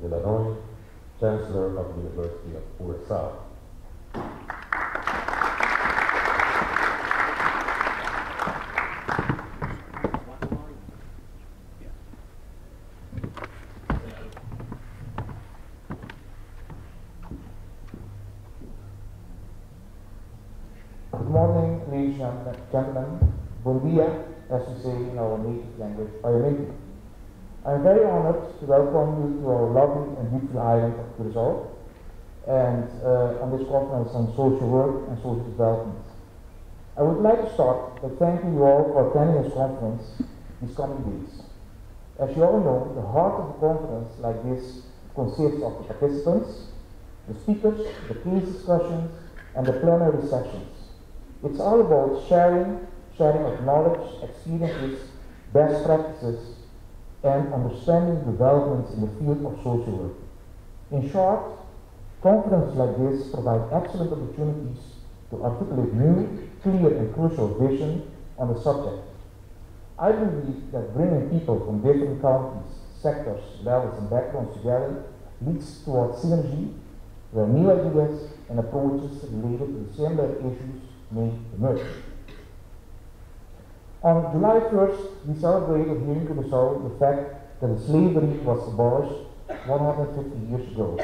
Illinois, Chancellor of the University of Warsaw. Good morning, ladies and gentlemen. Bon dia, as we say in our native language, Oyamiti. I am very honored to welcome you to our lovely and beautiful island of Curaçao and on this conference on social work and social development. I would like to start by thanking you all for attending this conference these coming days. As you all know, the heart of a conference like this consists of the participants, the speakers, the case discussions, and the plenary sessions. It's all about sharing of knowledge, experiences, best practices, and understanding developments in the field of social work. In short, conferences like this provide excellent opportunities to articulate new, clear, and crucial vision on the subject. I believe that bringing people from different countries, sectors, levels, and backgrounds together leads towards synergy, where new ideas and approaches related to similar issues may emerge. On July 1st, we celebrated here in Curaçao the fact that slavery was abolished 150 years ago.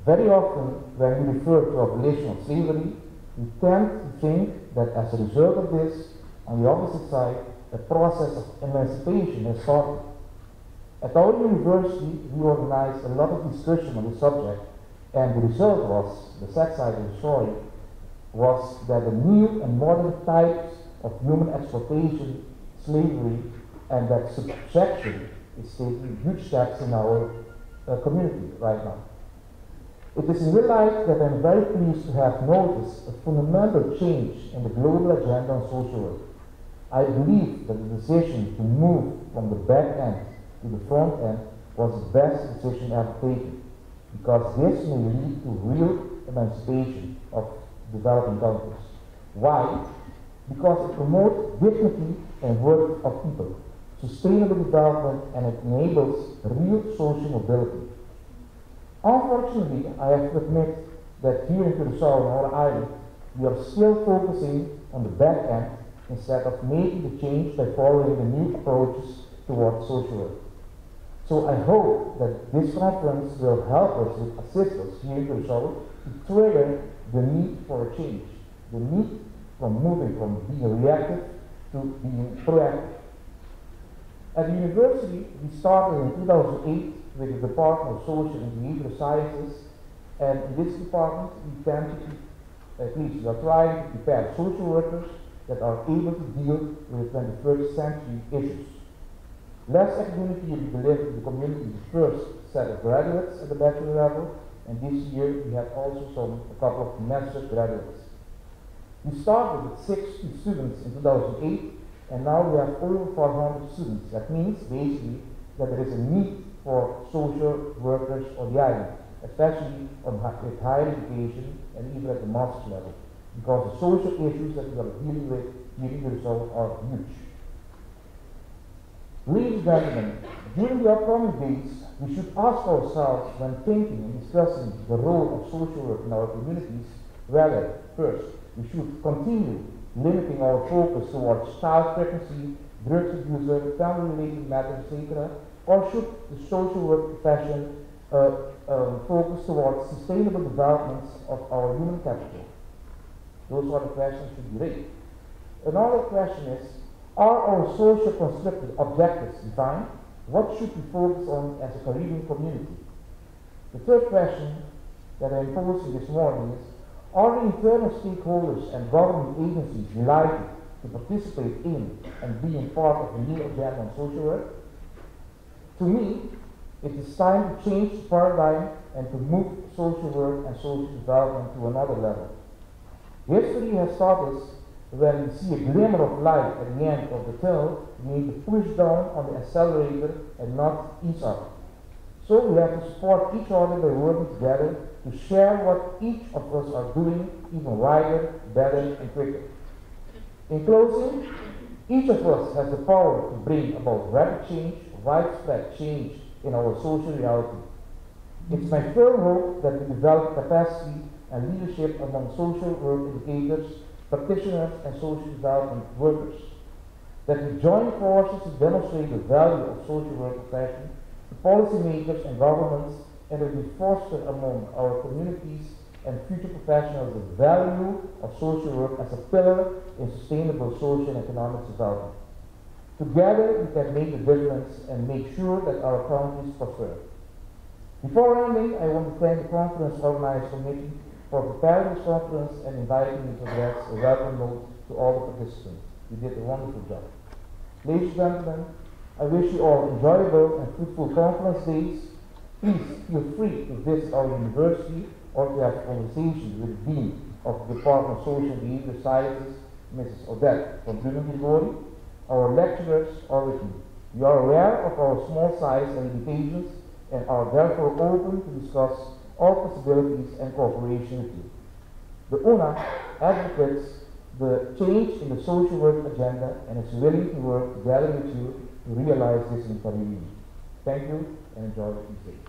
Very often, when we refer to abolition of slavery, we tend to think that as a result of this, on the opposite side, a process of emancipation has started. At our university, we organized a lot of discussion on the subject, and the result was, the sad side of the story, was that the new and modern types of human exploitation, slavery, and that subjection is taking huge steps in our community right now. It is in real life that I'm very pleased to have noticed a fundamental change in the global agenda on social work. I believe that the decision to move from the back end to the front end was the best decision ever taken, because this may lead to real emancipation of developing countries. Why? Because it promotes dignity and worth of people, sustainable development, and it enables real social mobility. Unfortunately, I have to admit that here in Curaçao and our island, we are still focusing on the back end instead of making the change by following the new approaches towards social work. So I hope that this conference will help us, will assist us here in Curaçao to trigger the need for a change, the need from moving from being reactive to being proactive. At the university, we started in 2008 with the Department of Social and Behavioral Sciences, and in this department we tend to, at least we are trying to prepare social workers that are able to deal with 21st century issues. Last academic year we delivered to the community the first set of graduates at the bachelor level, and this year we had also a couple of master's graduates. We started with 60 students in 2008, and now we have over 400 students. That means basically that there is a need for social workers on the island, especially with higher education and even at the master's level, because the social issues that we are dealing with here in Curaçao are huge. Ladies and gentlemen, during the upcoming days, we should ask ourselves when thinking and discussing the role of social work in our communities, whether, first, we should continue limiting our focus towards child pregnancy, drugs abuse, family-related matters, etc., or should the social work profession focus towards sustainable developments of our human capital? Those are the questions should be raised. Another question is, are our social constructed objectives defined? What should we focus on as a Caribbean community? The third question that I'm posing this morning is, are the internal stakeholders and government agencies likely to participate in and being part of the new agenda on social work? To me, it is time to change the paradigm and to move social work and social development to another level. History has taught us when we see a glimmer of light at the end of the tunnel, we need to push down on the accelerator and not each other. So we have to support each other by working together to share what each of us are doing even wider, better, and quicker. In closing, each of us has the power to bring about rapid change, widespread change in our social reality. It's my firm hope that we develop capacity and leadership among social work educators, practitioners, and social development workers. That we join forces to demonstrate the value of social work profession to policymakers and governments, and that we foster among our communities and future professionals the value of social work as a pillar in sustainable social and economic development. Together, we can make a difference and make sure that our counties prosper. Before ending, I want to thank the conference organized committee for preparing this conference and inviting me to address a welcome note to all the participants. You did a wonderful job. Ladies and gentlemen, I wish you all enjoyable and fruitful conference days. Please feel free to visit our university or to have conversations with the Dean of the Department of Social and Behavioral Sciences, Mrs. Odette von Blumen-Gilgori, our lecturers, or with me. You are aware of our small size and limitations and are therefore open to discuss all possibilities and cooperation with you. The UNA advocates the change in the social work agenda and is willing to work together with you to realize this in Paris. Thank you and enjoy these days.